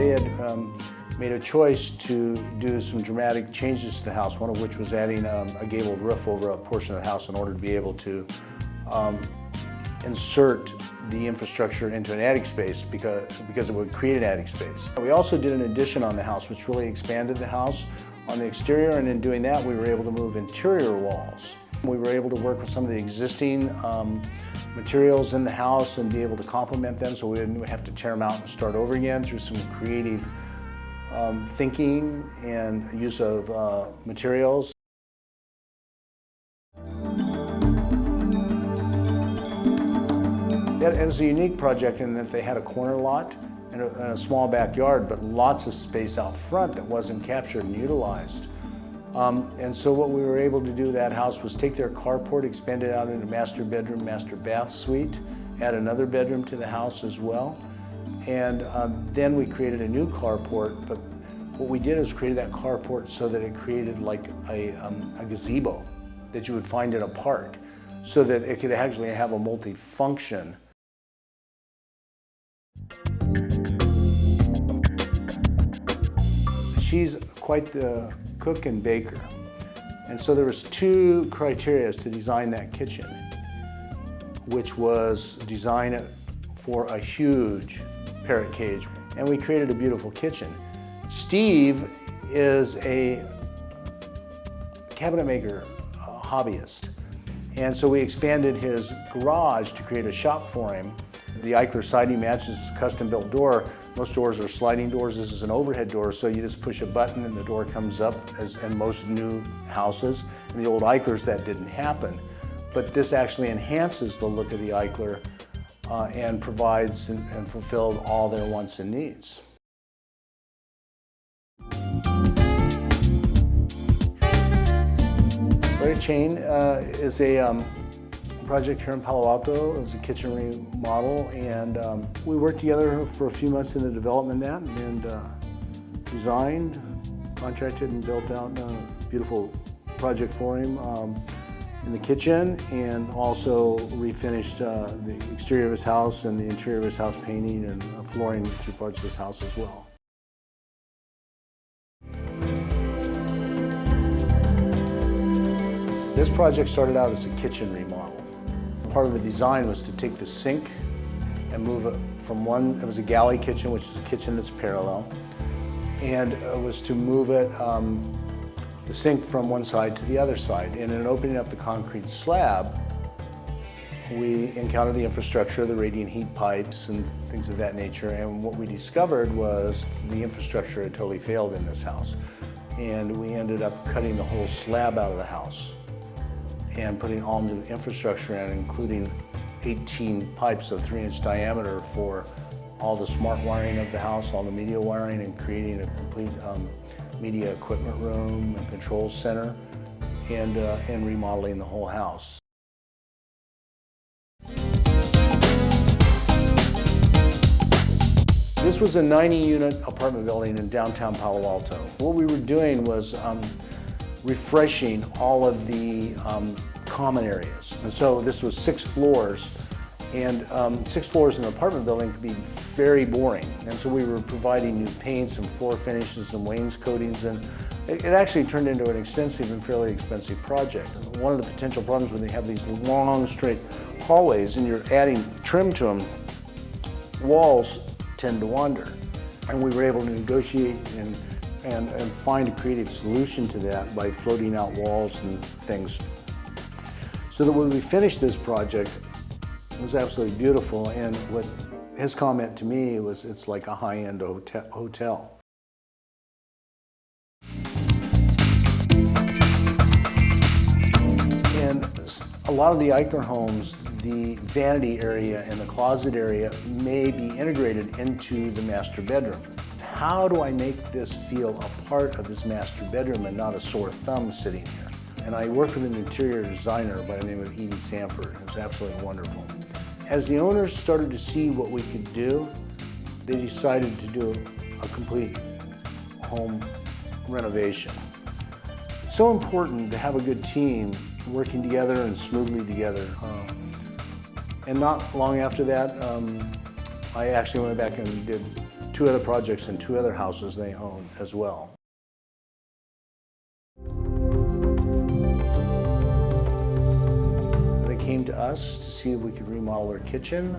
they had made a choice to do some dramatic changes to the house, one of which was adding a gabled roof over a portion of the house in order to be able to insert the infrastructure into an attic space because it would create an attic space. We also did an addition on the house which really expanded the house on the exterior, and in doing that we were able to move interior walls. We were able to work with some of the existing materials in the house and be able to complement them so we didn't have to tear them out and start over again through some creative thinking and use of materials. It was a unique project in that they had a corner lot and a small backyard, but lots of space out front that wasn't captured and utilized. And so what we were able to do with that house was take their carport, expand it out into master bedroom, master bath suite, add another bedroom to the house as well. And then we created a new carport, but what we did is created that carport so that it created like a gazebo that you would find in a park, so that it could actually have a multi-function. She's quite the cook and baker. And so there was two criteria to design that kitchen, which was design it for a huge parrot cage. And we created a beautiful kitchen. Steve is a cabinet maker, a hobbyist. And so we expanded his garage to create a shop for him. The Eichler siding matches his custom-built door. Most doors are sliding doors. This is an overhead door, so you just push a button and the door comes up, as in most new houses. In the old Eichlers, that didn't happen. But this actually enhances the look of the Eichler and provides and fulfilled all their wants and needs. Bright Chain is a project here in Palo Alto. It was a kitchen remodel, and we worked together for a few months in the development of that, and designed, contracted, and built out a beautiful project for him in the kitchen, and also refinished the exterior of his house and the interior of his house, painting and flooring through parts of his house as well. This project started out as a kitchen remodel. Part of the design was to take the sink and move it from one, it was a galley kitchen, which is a kitchen that's parallel, and it was to move it, the sink from one side to the other side. And in opening up the concrete slab, we encountered the infrastructure, the radiant heat pipes and things of that nature, and what we discovered was the infrastructure had totally failed in this house. And we ended up cutting the whole slab out of the house and putting all new infrastructure in, including 18 pipes of 3-inch diameter for all the smart wiring of the house, all the media wiring, and creating a complete media equipment room and control center, and remodeling the whole house. This was a 90-unit apartment building in downtown Palo Alto. What we were doing was refreshing all of the common areas. And so this was 6 floors, and 6 floors in an apartment building could be very boring. And so we were providing new paints and floor finishes and wainscotings, and it actually turned into an extensive and fairly expensive project. One of the potential problems when they have these long, straight hallways and you're adding trim to them, walls tend to wander. And we were able to negotiate and find a creative solution to that by floating out walls and things. So that when we finished this project, it was absolutely beautiful, and what his comment to me was, it's like a high-end hotel. In a lot of the Eichler homes, the vanity area and the closet area may be integrated into the master bedroom. How do I make this feel a part of this master bedroom and not a sore thumb sitting here? And I worked with an interior designer by the name of Edie Sanford. It was absolutely wonderful. As the owners started to see what we could do, they decided to do a complete home renovation. It's so important to have a good team working together and smoothly together. And not long after that, I actually went back and did 2 2 other projects in 2 other houses they own as well. They came to us to see if we could remodel their kitchen,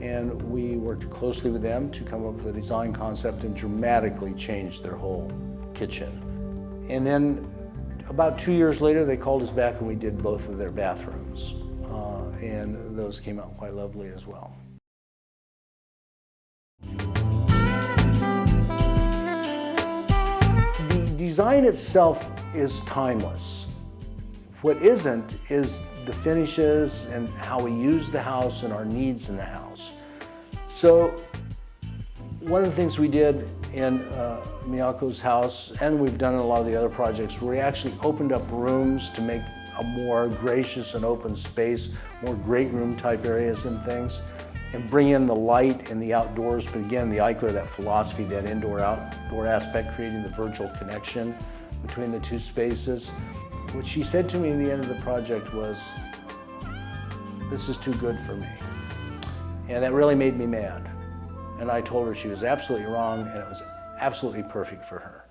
and we worked closely with them to come up with a design concept and dramatically change their whole kitchen. And then about 2 years later, they called us back and we did both of their bathrooms. And those came out quite lovely as well. The design itself is timeless. What isn't is the finishes and how we use the house and our needs in the house. So one of the things we did in Miyako's house, and we've done in a lot of the other projects, we actually opened up rooms to make a more gracious and open space, more great room type areas and things, and bring in the light and the outdoors, but again, the Eichler, that philosophy, that indoor-outdoor aspect, creating the virtual connection between the 2 spaces. What she said to me at the end of the project was, "This is too good for me." And that really made me mad. And I told her she was absolutely wrong and it was absolutely perfect for her.